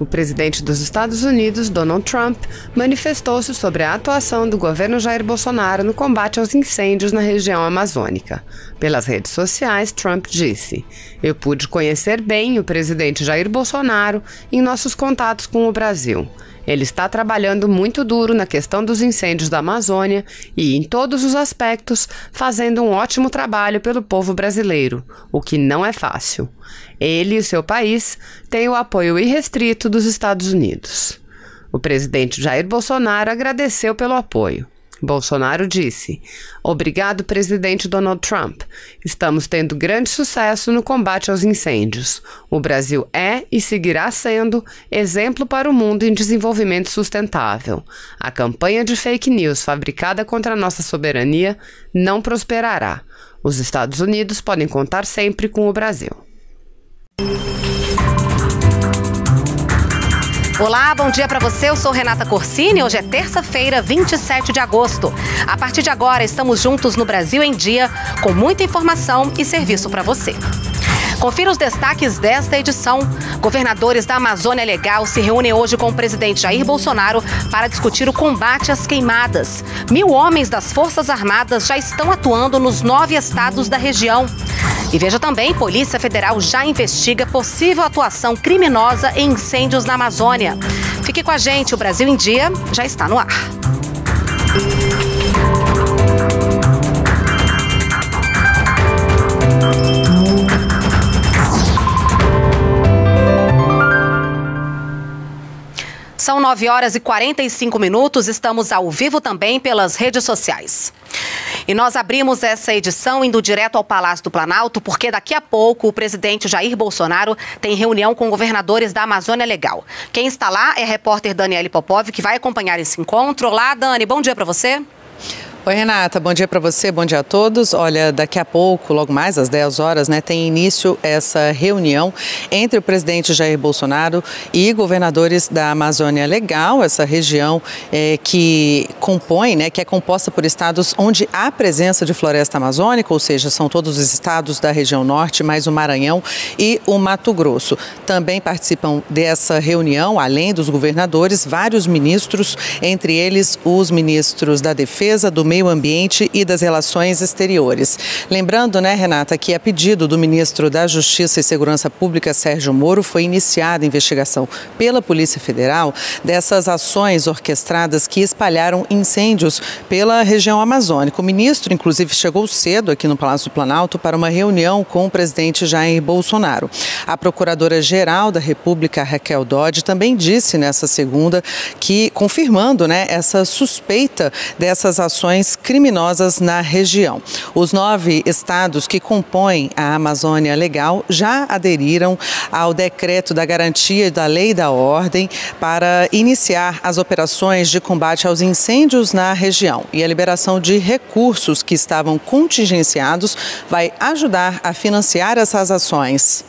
O presidente dos Estados Unidos, Donald Trump, manifestou-se sobre a atuação do governo Jair Bolsonaro no combate aos incêndios na região amazônica. Pelas redes sociais, Trump disse: "Eu pude conhecer bem o presidente Jair Bolsonaro em nossos contatos com o Brasil. Ele está trabalhando muito duro na questão dos incêndios da Amazônia e, em todos os aspectos, fazendo um ótimo trabalho pelo povo brasileiro, o que não é fácil. Ele e seu país têm o apoio irrestrito dos Estados Unidos." O presidente Jair Bolsonaro agradeceu pelo apoio. Bolsonaro disse: "Obrigado, presidente Donald Trump. Estamos tendo grande sucesso no combate aos incêndios. O Brasil é e seguirá sendo exemplo para o mundo em desenvolvimento sustentável. A campanha de fake news fabricada contra a nossa soberania não prosperará. Os Estados Unidos podem contar sempre com o Brasil." Olá, bom dia para você. Eu sou Renata Corsini. Hoje é terça-feira, 27 de agosto. A partir de agora, estamos juntos no Brasil em Dia, com muita informação e serviço para você. Confira os destaques desta edição. Governadores da Amazônia Legal se reúnem hoje com o presidente Jair Bolsonaro para discutir o combate às queimadas. 1.000 homens das Forças Armadas já estão atuando nos 9 estados da região. E veja também, Polícia Federal já investiga possível atuação criminosa em incêndios na Amazônia. Fique com a gente, o Brasil em Dia já está no ar. São 9 horas e 45 minutos, estamos ao vivo também pelas redes sociais. E nós abrimos essa edição indo direto ao Palácio do Planalto, porque daqui a pouco o presidente Jair Bolsonaro tem reunião com governadores da Amazônia Legal. Quem está lá é a repórter Daniele Popov, que vai acompanhar esse encontro. Olá, Dani, bom dia para você. Oi, Renata, bom dia para você, bom dia a todos. Olha, daqui a pouco, logo mais às 10 horas, tem início essa reunião entre o presidente Jair Bolsonaro e governadores da Amazônia Legal, essa região que compõe, que é composta por estados onde há presença de floresta amazônica, ou seja, são todos os estados da região norte, mais o Maranhão e o Mato Grosso. Também participam dessa reunião, além dos governadores, vários ministros, entre eles os ministros da Defesa, do Meio Ambiente e das Relações Exteriores. Lembrando, Renata, que a pedido do ministro da Justiça e Segurança Pública, Sérgio Moro, foi iniciada a investigação pela Polícia Federal dessas ações orquestradas que espalharam incêndios pela região amazônica. O ministro, inclusive, chegou cedo aqui no Palácio do Planalto para uma reunião com o presidente Jair Bolsonaro. A Procuradora-Geral da República, Raquel Dodge, também disse nessa segunda que, confirmando, essa suspeita dessas ações criminosas na região. Os 9 estados que compõem a Amazônia Legal já aderiram ao decreto da garantia da lei e da ordem para iniciar as operações de combate aos incêndios na região. E a liberação de recursos que estavam contingenciados vai ajudar a financiar essas ações.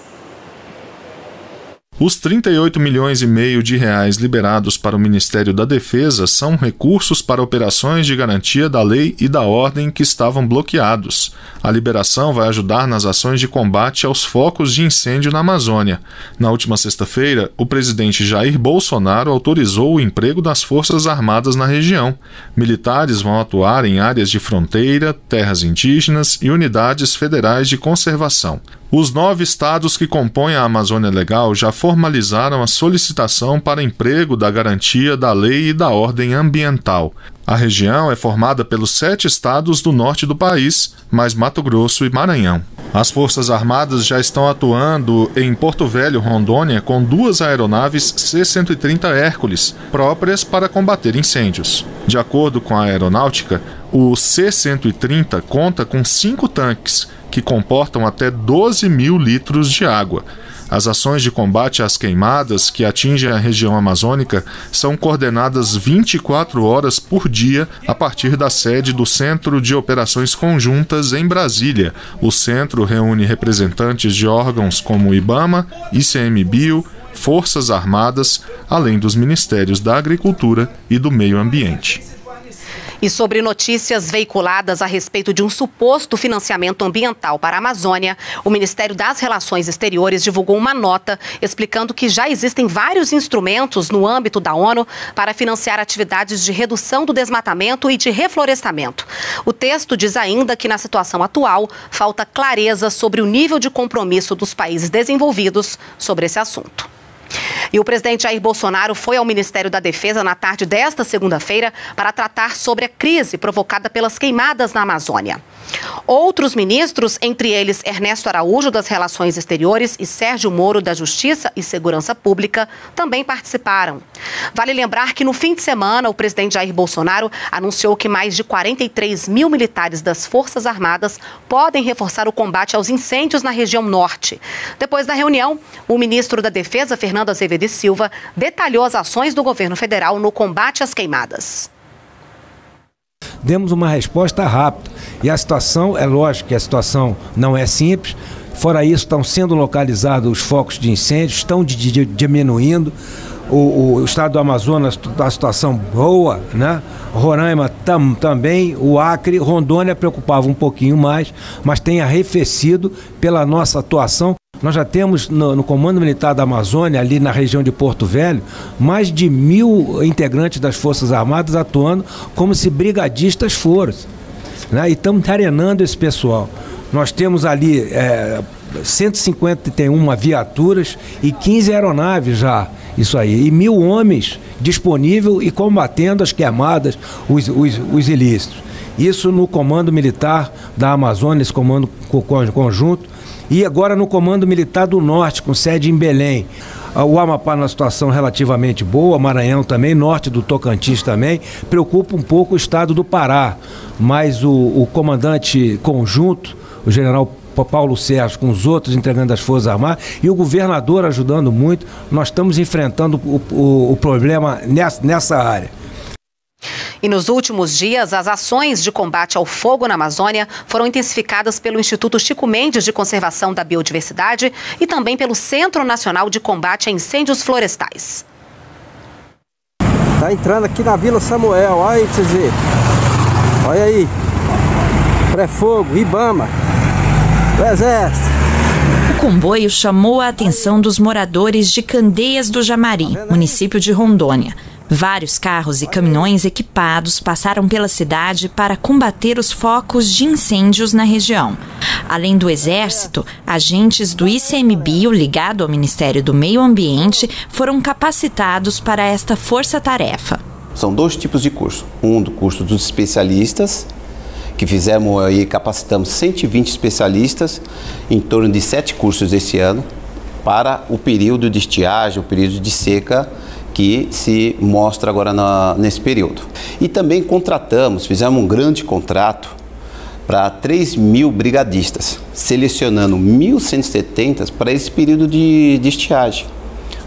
Os 38,5 milhões de reais liberados para o Ministério da Defesa são recursos para operações de garantia da lei e da ordem que estavam bloqueados. A liberação vai ajudar nas ações de combate aos focos de incêndio na Amazônia. Na última sexta-feira, o presidente Jair Bolsonaro autorizou o emprego das Forças Armadas na região. Militares vão atuar em áreas de fronteira, terras indígenas e unidades federais de conservação. Os 9 estados que compõem a Amazônia Legal já formalizaram a solicitação para emprego da garantia da lei e da ordem ambiental. A região é formada pelos 7 estados do norte do país, mais Mato Grosso e Maranhão. As Forças Armadas já estão atuando em Porto Velho, Rondônia, com 2 aeronaves C-130 Hércules, próprias para combater incêndios. De acordo com a aeronáutica, o C-130 conta com 5 tanques, que comportam até 12.000 litros de água. As ações de combate às queimadas que atingem a região amazônica são coordenadas 24 horas por dia a partir da sede do Centro de Operações Conjuntas em Brasília. O centro reúne representantes de órgãos como o IBAMA, ICMBio, Forças Armadas, além dos Ministérios da Agricultura e do Meio Ambiente. E sobre notícias veiculadas a respeito de um suposto financiamento ambiental para a Amazônia, o Ministério das Relações Exteriores divulgou uma nota explicando que já existem vários instrumentos no âmbito da ONU para financiar atividades de redução do desmatamento e de reflorestamento. O texto diz ainda que, na situação atual, falta clareza sobre o nível de compromisso dos países desenvolvidos sobre esse assunto. E o presidente Jair Bolsonaro foi ao Ministério da Defesa na tarde desta segunda-feira para tratar sobre a crise provocada pelas queimadas na Amazônia. Outros ministros, entre eles Ernesto Araújo, das Relações Exteriores, e Sérgio Moro, da Justiça e Segurança Pública, também participaram. Vale lembrar que no fim de semana, o presidente Jair Bolsonaro anunciou que mais de 43 mil militares das Forças Armadas podem reforçar o combate aos incêndios na região norte. Depois da reunião, o ministro da Defesa, Fernando Azevedo e Silva, detalhou as ações do governo federal no combate às queimadas. Demos uma resposta rápida e a situação, é lógico que a situação não é simples, fora isso estão sendo localizados os focos de incêndio, estão diminuindo, o estado do Amazonas está uma situação boa, né? Roraima também, o Acre, Rondônia preocupava um pouquinho mais, mas tem arrefecido pela nossa atuação. Nós já temos no Comando Militar da Amazônia, ali na região de Porto Velho, mais de 1.000 integrantes das Forças Armadas atuando como se brigadistas fossem, né? E estamos treinando esse pessoal. Nós temos ali 151 viaturas e 15 aeronaves já, isso aí, e 1.000 homens disponíveis e combatendo as queimadas, os ilícitos. Isso no Comando Militar da Amazônia, esse comando conjunto. E agora no Comando Militar do Norte, com sede em Belém. O Amapá numa situação relativamente boa, Maranhão também, norte do Tocantins também. Preocupa um pouco o estado do Pará, mas o comandante conjunto, o general Paulo Sérgio, com os outros integrando as Forças Armadas, e o governador ajudando muito, nós estamos enfrentando o problema nessa área. E nos últimos dias, as ações de combate ao fogo na Amazônia foram intensificadas pelo Instituto Chico Mendes de Conservação da Biodiversidade e também pelo Centro Nacional de Combate a Incêndios Florestais. Tá entrando aqui na Vila Samuel, olha aí pra vocês verem. Olha aí. Pré-fogo, Ibama, o Exército. O comboio chamou a atenção dos moradores de Candeias do Jamari, município de Rondônia. Vários carros e caminhões equipados passaram pela cidade para combater os focos de incêndios na região. Além do Exército, agentes do ICMBio, ligado ao Ministério do Meio Ambiente, foram capacitados para esta força-tarefa. São dois tipos de curso. Um do curso dos especialistas, que fizemos e capacitamos 120 especialistas, em torno de 7 cursos esse ano, para o período de estiagem, o período de seca, que se mostra agora nesse período. E também fizemos um grande contrato para 3.000 brigadistas, selecionando 1.170 para esse período de estiagem.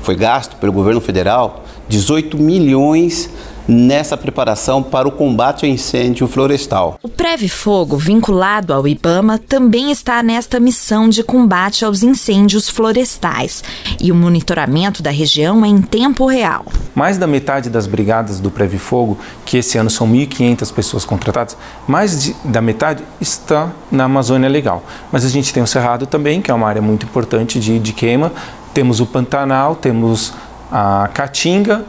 Foi gasto pelo governo federal 18 milhões nessa preparação para o combate ao incêndio florestal. O Previfogo, vinculado ao Ibama, também está nesta missão de combate aos incêndios florestais. E o monitoramento da região é em tempo real. Mais da metade das brigadas do Previfogo, que esse ano são 1.500 pessoas contratadas, mais da metade está na Amazônia Legal. Mas a gente tem o Cerrado também, que é uma área muito importante de queima. Temos o Pantanal, temos a Caatinga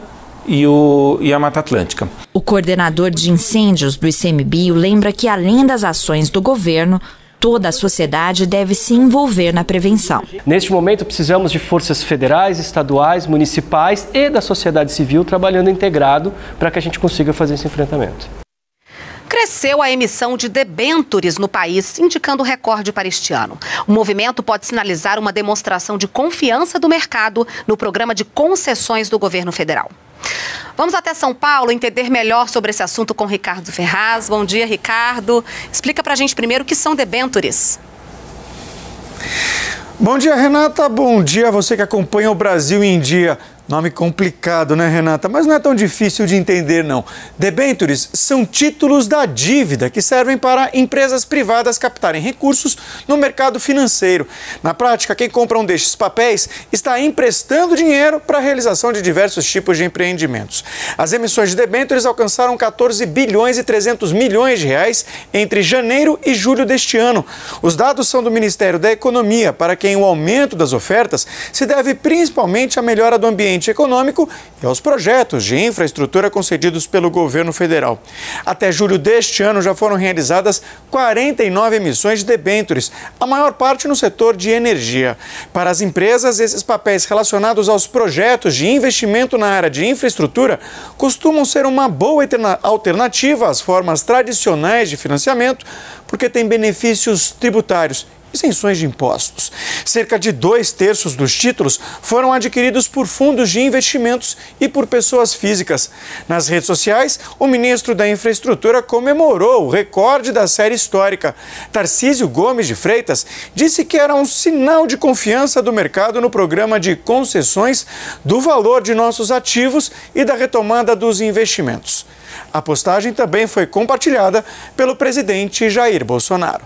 e a Mata Atlântica. O coordenador de incêndios do ICMBio lembra que, além das ações do governo, toda a sociedade deve se envolver na prevenção. Neste momento, precisamos de forças federais, estaduais, municipais e da sociedade civil trabalhando integrado para que a gente consiga fazer esse enfrentamento. Cresceu a emissão de debêntures no país, indicando recorde para este ano. O movimento pode sinalizar uma demonstração de confiança do mercado no programa de concessões do governo federal. Vamos até São Paulo entender melhor sobre esse assunto com Ricardo Ferraz. Bom dia, Ricardo. Explica pra gente primeiro o que são debêntures. Bom dia, Renata. Bom dia a você que acompanha o Brasil em Dia. Nome complicado, né, Renata? Mas não é tão difícil de entender, não. Debêntures são títulos da dívida que servem para empresas privadas captarem recursos no mercado financeiro. Na prática, quem compra um destes papéis está emprestando dinheiro para a realização de diversos tipos de empreendimentos. As emissões de debêntures alcançaram 14 bilhões e 300 milhões de reais entre janeiro e julho deste ano. Os dados são do Ministério da Economia, para quem o aumento das ofertas se deve principalmente à melhora do ambiente econômico e aos projetos de infraestrutura concedidos pelo governo federal. Até julho deste ano já foram realizadas 49 emissões de debêntures, a maior parte no setor de energia. Para as empresas, esses papéis relacionados aos projetos de investimento na área de infraestrutura costumam ser uma boa alternativa às formas tradicionais de financiamento, porque têm benefícios tributários, isenções de impostos. Cerca de 2/3 dos títulos foram adquiridos por fundos de investimentos e por pessoas físicas. Nas redes sociais, o ministro da Infraestrutura comemorou o recorde da série histórica. Tarcísio Gomes de Freitas disse que era um sinal de confiança do mercado no programa de concessões, do valor de nossos ativos e da retomada dos investimentos. A postagem também foi compartilhada pelo presidente Jair Bolsonaro.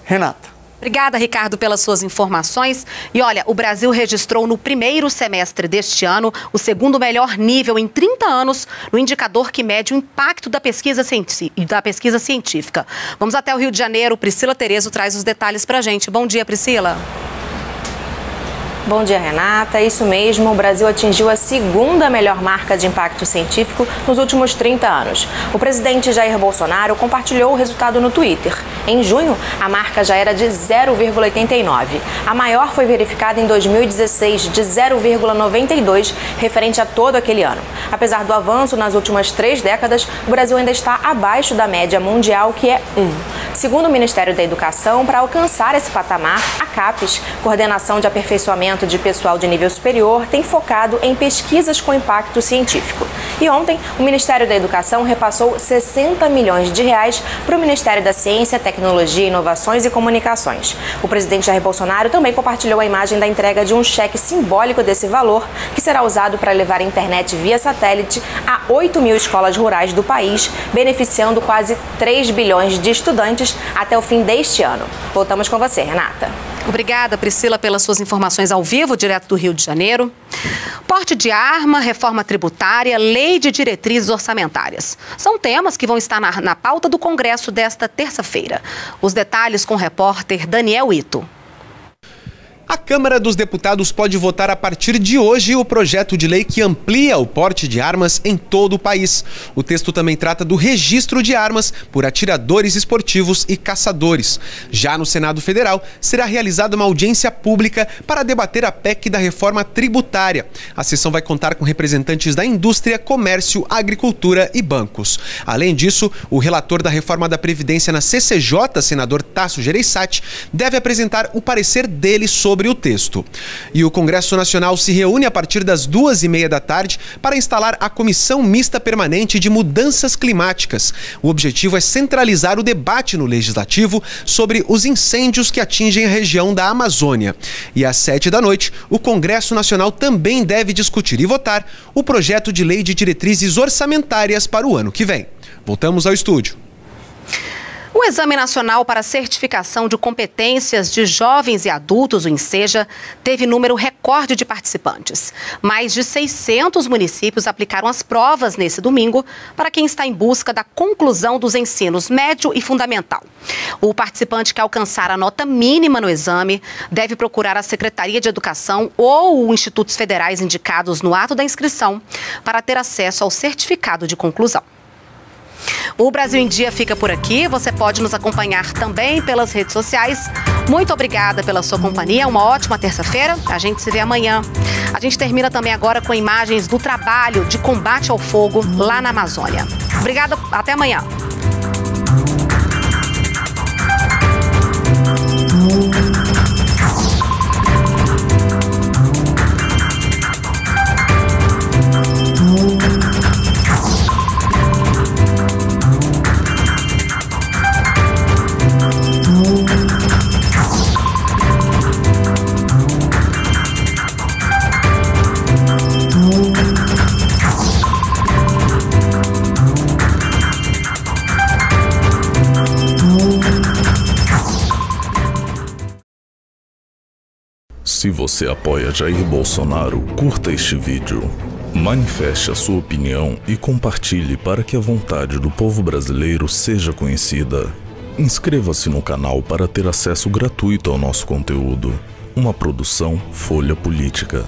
Renata. Obrigada, Ricardo, pelas suas informações. E olha, o Brasil registrou no primeiro semestre deste ano o segundo melhor nível em 30 anos no indicador que mede o impacto da pesquisa científica. Vamos até o Rio de Janeiro. Priscila Terezo traz os detalhes pra gente. Bom dia, Priscila. Bom dia, Renata. É isso mesmo, o Brasil atingiu a segunda melhor marca de impacto científico nos últimos 30 anos. O presidente Jair Bolsonaro compartilhou o resultado no Twitter. Em junho, a marca já era de 0,89. A maior foi verificada em 2016, de 0,92, referente a todo aquele ano. Apesar do avanço nas últimas 3 décadas, o Brasil ainda está abaixo da média mundial, que é 1. Segundo o Ministério da Educação, para alcançar esse patamar, a CAPES, Coordenação de Aperfeiçoamento de Pessoal de Nível Superior, tem focado em pesquisas com impacto científico. E ontem, o Ministério da Educação repassou 60 milhões de reais para o Ministério da Ciência, Tecnologia, Inovações e Comunicações. O presidente Jair Bolsonaro também compartilhou a imagem da entrega de um cheque simbólico desse valor, que será usado para levar a internet via satélite a 8 mil escolas rurais do país, beneficiando quase 3 bilhões de estudantes até o fim deste ano. Voltamos com você, Renata. Obrigada, Priscila, pelas suas informações ao vivo, direto do Rio de Janeiro. Porte de arma, reforma tributária, lei de diretrizes orçamentárias. São temas que vão estar na pauta do Congresso desta terça-feira. Os detalhes com o repórter Daniel Ito. A Câmara dos Deputados pode votar a partir de hoje o projeto de lei que amplia o porte de armas em todo o país. O texto também trata do registro de armas por atiradores esportivos e caçadores. Já no Senado Federal, será realizada uma audiência pública para debater a PEC da reforma tributária. A sessão vai contar com representantes da indústria, comércio, agricultura e bancos. Além disso, o relator da reforma da Previdência na CCJ, senador Tasso Gereissati, deve apresentar o parecer dele sobre o texto. E o Congresso Nacional se reúne a partir das 2h30 da tarde para instalar a Comissão Mista Permanente de Mudanças Climáticas. O objetivo é centralizar o debate no Legislativo sobre os incêndios que atingem a região da Amazônia. E às 19h, o Congresso Nacional também deve discutir e votar o projeto de lei de diretrizes orçamentárias para o ano que vem. Voltamos ao estúdio. O Exame Nacional para Certificação de Competências de Jovens e Adultos, o INSEJA, teve número recorde de participantes. Mais de 600 municípios aplicaram as provas nesse domingo para quem está em busca da conclusão dos ensinos médio e fundamental. O participante que alcançar a nota mínima no exame deve procurar a Secretaria de Educação ou institutos federais indicados no ato da inscrição para ter acesso ao certificado de conclusão. O Brasil em Dia fica por aqui. Você pode nos acompanhar também pelas redes sociais. Muito obrigada pela sua companhia. Uma ótima terça-feira. A gente se vê amanhã. A gente termina também agora com imagens do trabalho de combate ao fogo lá na Amazônia. Obrigada. Até amanhã. Oh. Se você apoia Jair Bolsonaro, curta este vídeo. Manifeste a sua opinião e compartilhe para que a vontade do povo brasileiro seja conhecida. Inscreva-se no canal para ter acesso gratuito ao nosso conteúdo. Uma produção Folha Política.